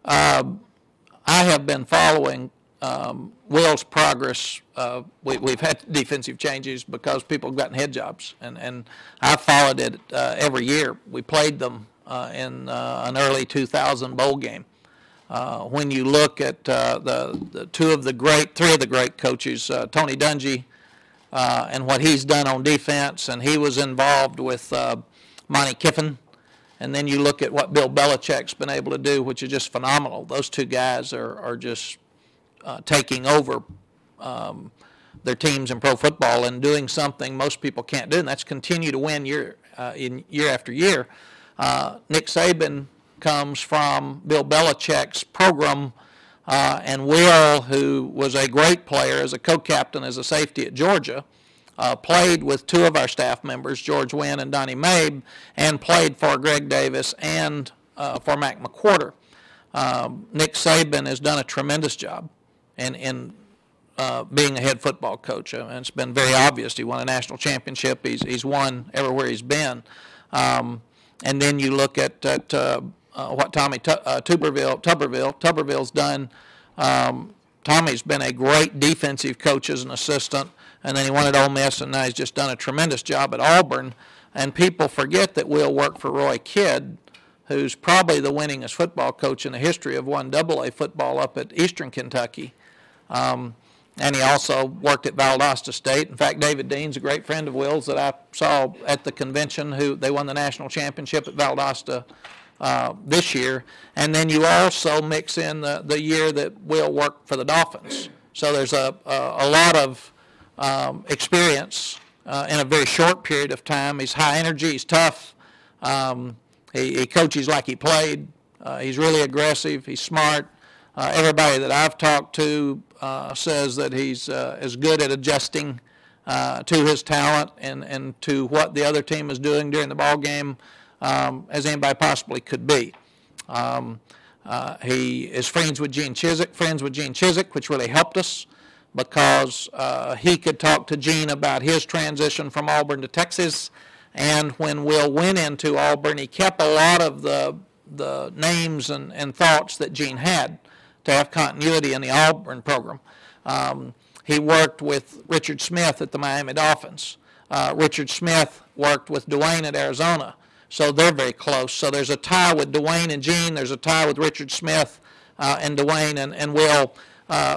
I have been following Will's progress. We've had defensive changes because people have gotten head jobs, and I've followed it every year. We played them in an early 2000 bowl game. When you look at three of the great coaches, Tony Dungy, and what he's done on defense, and he was involved with Monty Kiffin. And then you look at what Bill Belichick's been able to do, which is just phenomenal. Those two guys are just taking over their teams in pro football and doing something most people can't do, and that's continue to win year after year. Nick Saban comes from Bill Belichick's program, and Will, who was a great player as a co-captain as a safety at Georgia, played with two of our staff members, George Wynn and Donnie Mabe, and played for Greg Davis and for Mac McWhorter. Nick Saban has done a tremendous job in being a head football coach, and it's been very obvious. He won a national championship. He's won everywhere he's been. And then you look at what Tommy Tuberville's done. Tommy's been a great defensive coach as an assistant, and then he won at Ole Miss, and now he's just done a tremendous job at Auburn. And people forget that Will worked for Roy Kidd, who's probably the winningest football coach in the history of 1AA football up at Eastern Kentucky. And he also worked at Valdosta State. In fact, David Dean's a great friend of Will's that I saw at the convention. They won the national championship at Valdosta this year. And then you also mix in the year that Will worked for the Dolphins. So there's a lot of experience in a very short period of time. He's high energy. He's tough. He coaches like he played. He's really aggressive. He's smart. Everybody that I've talked to says that he's as good at adjusting to his talent and to what the other team is doing during the ball game as anybody possibly could be. He is friends with Gene Chizik, which really helped us because he could talk to Gene about his transition from Auburn to Texas. And when Will went into Auburn, he kept a lot of the names and thoughts that Gene had to have continuity in the Auburn program. He worked with Richard Smith at the Miami Dolphins. Richard Smith worked with Dwayne at Arizona. So they're very close. So there's a tie with Dwayne and Gene. There's a tie with Richard Smith and Dwayne and Will.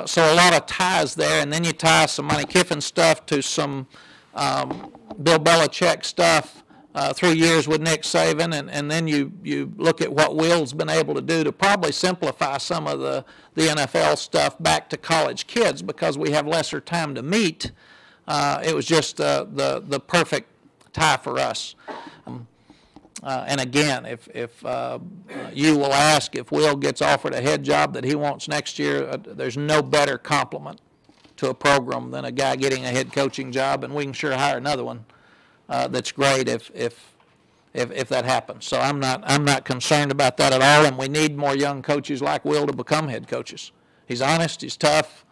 So a lot of ties there. And then you tie some Monty Kiffin stuff to some Bill Belichick stuff, 3 years with Nick Saban, and then you look at what Will's been able to do to probably simplify some of the NFL stuff back to college kids because we have lesser time to meet. It was just the perfect tie for us. And again, if you will ask if Will gets offered a head job that he wants next year, there's no better compliment to a program than a guy getting a head coaching job, and we can sure hire another one that's great if that happens. So I'm not concerned about that at all, and we need more young coaches like Will to become head coaches. He's honest, he's tough,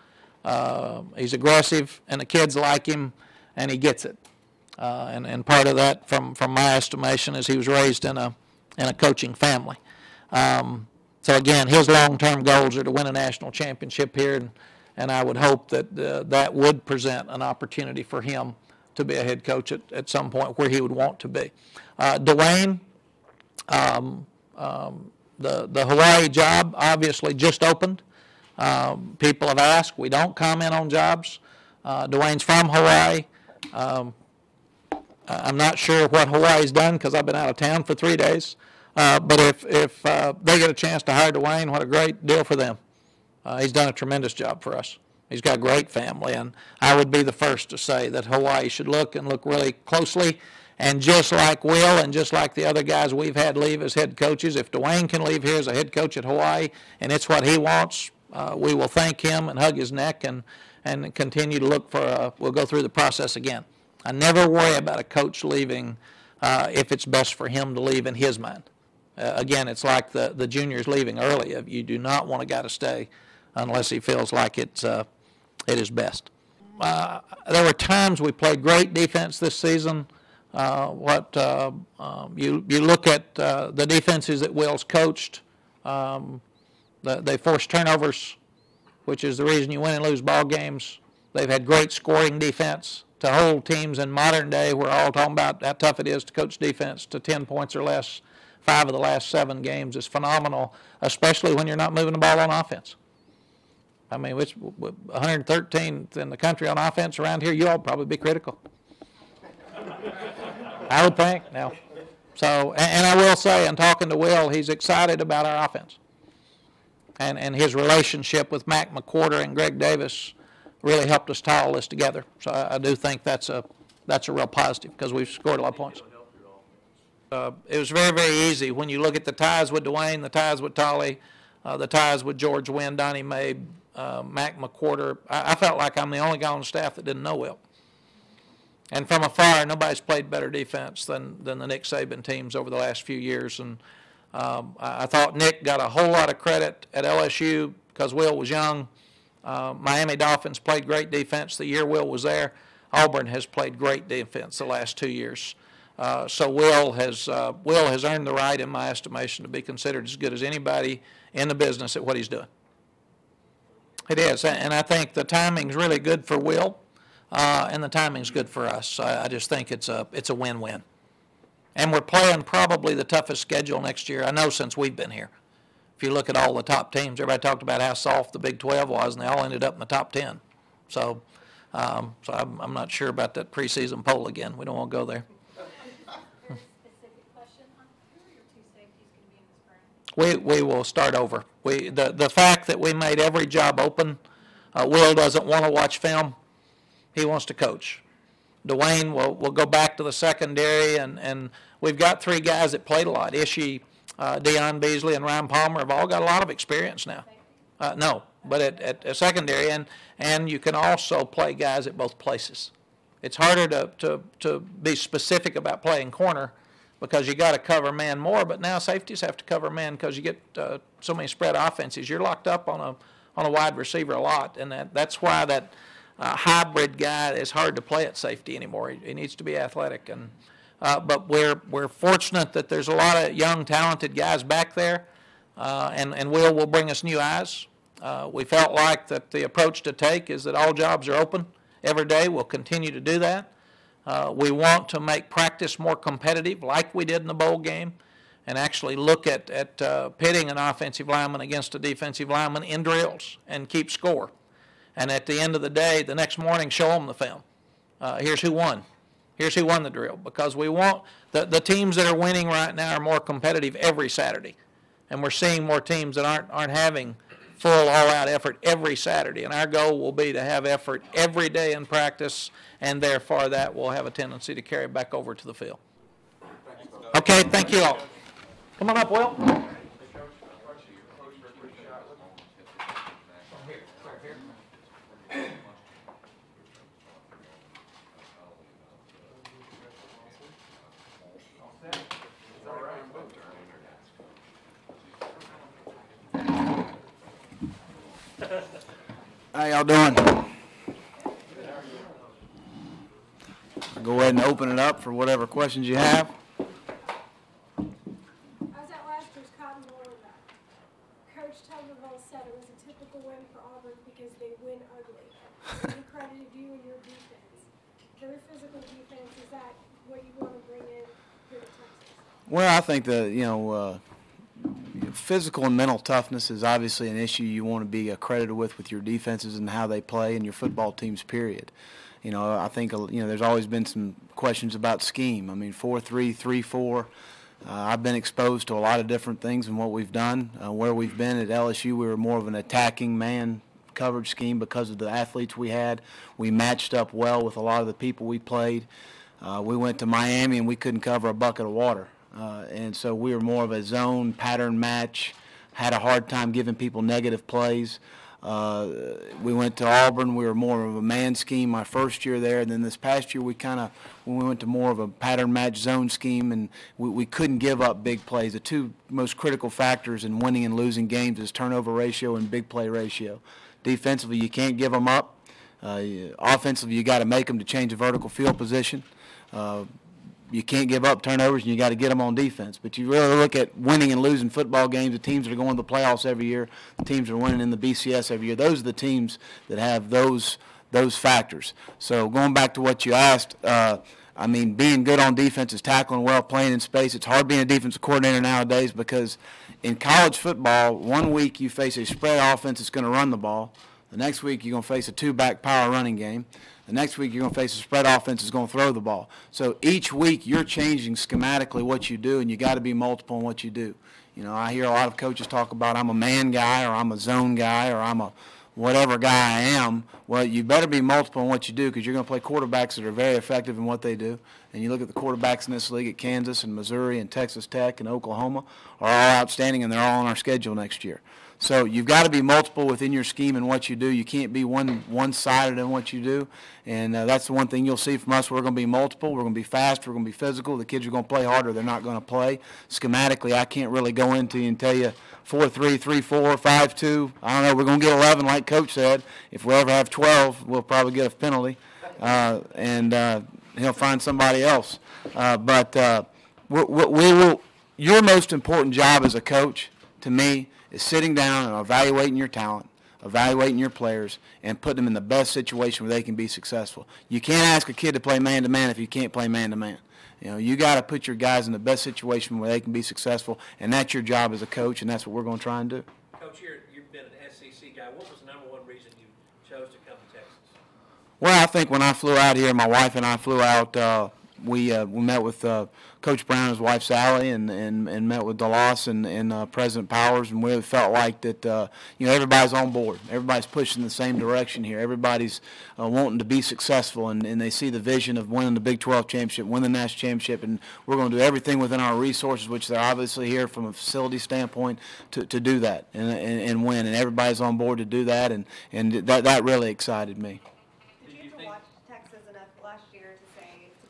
he's aggressive, and the kids like him, and he gets it. And part of that, from my estimation, is he was raised in a coaching family. So again, his long-term goals are to win a national championship here, and I would hope that that would present an opportunity for him to be a head coach at some point where he would want to be. Dwayne, the Hawaii job obviously just opened. People have asked. We don't comment on jobs. Dwayne's from Hawaii. I'm not sure what Hawaii's done because I've been out of town for 3 days. But if they get a chance to hire Dwayne, what a great deal for them. He's done a tremendous job for us. He's got a great family, and I would be the first to say that Hawaii should look really closely. And just like Will and just like the other guys we've had leave as head coaches, if Dwayne can leave here as a head coach at Hawaii and it's what he wants, we will thank him and hug his neck and continue to look for we'll go through the process again. I never worry about a coach leaving if it's best for him to leave in his mind. Again, it's like the juniors leaving early. You do not want a guy to stay unless he feels like it is best. There were times we played great defense this season. You look at the defenses that Will's coached, They force turnovers, which is the reason you win and lose ball games. They've had great scoring defense. To hold teams in modern day, we're all talking about how tough it is to coach defense, to 10 points or less 5 of the last 7 games is phenomenal, especially when you're not moving the ball on offense. I mean, it's 113th in the country on offense around here. You all probably be critical. I would think. Now, so, and I will say, in talking to Will, he's excited about our offense. And his relationship with Mack McWhorter and Greg Davis really helped us tie all this together. So I do think that's a real positive because we've scored a lot of points. It was very, very easy when you look at the ties with Dwayne, the ties with Tolly, the ties with George Wynn, Donnie May, Mack McWhorter. I felt like I'm the only guy on the staff that didn't know Will. And from afar, nobody's played better defense than the Nick Saban teams over the last few years. And I thought Nick got a whole lot of credit at LSU because Will was young. Miami Dolphins played great defense the year Will was there. Auburn has played great defense the last 2 years. So Will has earned the right, in my estimation, to be considered as good as anybody in the business at what he's doing. It is, and I think the timing's really good for Will, and the timing's good for us. I just think it's a win-win. And we're playing probably the toughest schedule next year, I know, since we've been here. If you look at all the top teams, everybody talked about how soft the Big 12 was, and they all ended up in the top 10. So I'm not sure about that preseason poll again. We don't want to go there. We will start over. The fact that we made every job open, Will doesn't want to watch film. He wants to coach. Dwayne will go back to the secondary, and we've got 3 guys that played a lot. Ishii, Deion Beasley, and Ryan Palmer have all got a lot of experience now. No, but at secondary, and you can also play guys at both places. It's harder to be specific about playing corner because you got to cover man more, but now safeties have to cover man because you get so many spread offenses. You're locked up on a wide receiver a lot, and that's why that hybrid guy is hard to play at safety anymore. He needs to be athletic, and but we're fortunate that there's a lot of young, talented guys back there, and Will bring us new eyes. We felt like that the approach to take is that all jobs are open every day. We'll continue to do that. We want to make practice more competitive like we did in the bowl game and actually look at pitting an offensive lineman against a defensive lineman in drills and keep score. And at the end of the day, the next morning, show them the film. Here's who won. Here's who won the drill. Because we want the teams that are winning right now are more competitive every Saturday. And we're seeing more teams that aren't having full, all-out effort every Saturday. And our goal will be to have effort every day in practice, and therefore that will have a tendency to carry back over to the field. Okay, thank you all. Come on up, Will. How y'all doing? I'll go ahead and open it up for whatever questions you have. I was at last year's Cotton Bowl, and Coach Tuberville said it was a typical win for Auburn because they win ugly. He credited you and your defense. Their physical defense, is that what you want to bring in here to Texas? Well, I think that, physical and mental toughness is obviously an issue you want to be accredited with your defenses and how they play and your football teams, period. I think, there's always been some questions about scheme. I mean, 4-3, 3-4. I've been exposed to a lot of different things in what we've done. Where we've been at LSU, we were more of an attacking man coverage scheme because of the athletes we had. We matched up well with a lot of the people we played. We went to Miami and we couldn't cover a bucket of water. And so we were more of a zone pattern match, had a hard time giving people negative plays. We went to Auburn, we were more of a man scheme my first year there, and then this past year we went to more of a pattern match zone scheme, and we couldn't give up big plays. The 2 most critical factors in winning and losing games is turnover ratio and big play ratio. Defensively, you can't give them up. Offensively, you got to make them to change the vertical field position. you can't give up turnovers, and you got to get them on defense. But you really look at winning and losing football games, the teams that are going to the playoffs every year, the teams that are winning in the BCS every year, those are the teams that have those factors. So going back to what you asked, I mean, being good on defense is tackling well, playing in space. It's hard being a defensive coordinator nowadays because in college football, 1 week you face a spread offense that's going to run the ball. The next week you're going to face a two-back power running game. The next week you're going to face a spread offense that's going to throw the ball. So each week you're changing schematically what you do, and you got to be multiple in what you do. You know, I hear a lot of coaches talk about I'm a man guy or I'm a zone guy or I'm a whatever guy I am. Well, you better be multiple in what you do because you're going to play quarterbacks that are very effective in what they do. And you look at the quarterbacks in this league at Kansas and Missouri and Texas Tech and Oklahoma are all outstanding, and they're all on our schedule next year. So you've got to be multiple within your scheme and what you do. You can't be one-sided in what you do. And that's the one thing you'll see from us. We're going to be multiple. We're going to be fast. We're going to be physical. The kids are going to play harder. They're not going to play. Schematically, I can't really go into you and tell you 4-3, 3-4, 5-2. I don't know. We're going to get 11 like Coach said. If we ever have 12, we'll probably get a penalty. And he'll find somebody else. But we will. Your most important job as a coach, to me, is sitting down and evaluating your talent, evaluating your players, and putting them in the best situation where they can be successful. You can't ask a kid to play man-to-man if you can't play man-to-man. You know, you got to put your guys in the best situation where they can be successful, and that's your job as a coach, and that's what we're going to try and do. Coach, you've been an SEC guy. What was the number one reason you chose to come to Texas? Well, I think when I flew out here, my wife and I flew out. We met with Coach Brown, his wife Sally, and met with DeLoss and President Powers, and we felt like that everybody's on board. Everybody's pushing the same direction here. Everybody's wanting to be successful, and they see the vision of winning the Big 12 championship, winning the national championship, and we're going to do everything within our resources, which they're obviously here from a facility standpoint to do that and win. And everybody's on board to do that, and that really excited me. Did you ever watch Texas enough last year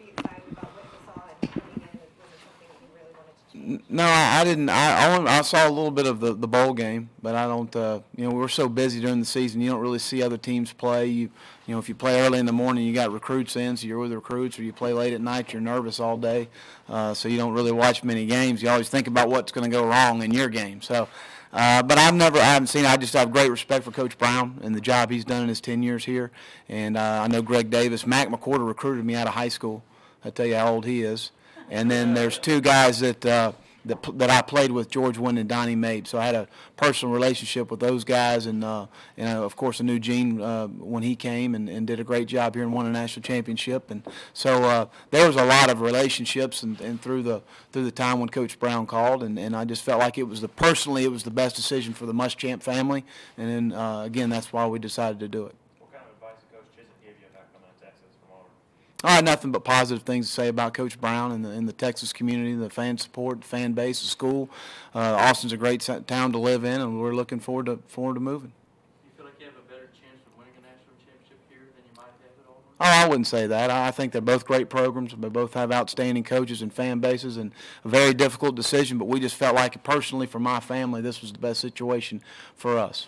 to be excited about what you saw and coming in? Was it something that you really wanted to change? No, I didn't. I saw a little bit of the bowl game, but I don't. We're so busy during the season, you don't really see other teams play. If you play early in the morning, you got recruits in, so you're with the recruits, or you play late at night, you're nervous all day, so you don't really watch many games. You always think about what's going to go wrong in your game. So. But I haven't seen it. I just have great respect for Coach Brown and the job he's done in his 10 years here. And I know Greg Davis. Mack McCorder recruited me out of high school. I'll tell you how old he is. And then there's two guys that I played with, George Wynn and Donnie Mabe. So I had a personal relationship with those guys. And of course, I knew Gene when he came and did a great job here and won a national championship. And so there was a lot of relationships and through the time when Coach Brown called. And I just felt like it was the best decision for the Muschamp family. And then, again, that's why we decided to do it. What kind of advice did Coach Chisholm give you about coming to Texas from Auburn? I had nothing but positive things to say about Coach Brown and the Texas community, the fan support, the fan base, the school. Austin's a great town to live in, and we're looking forward to moving. Do you feel like you have a better chance of winning a national championship here than you might have at Auburn? Oh, I wouldn't say that. I think they're both great programs. They both have outstanding coaches and fan bases, and a very difficult decision, but we just felt like personally for my family, this was the best situation for us.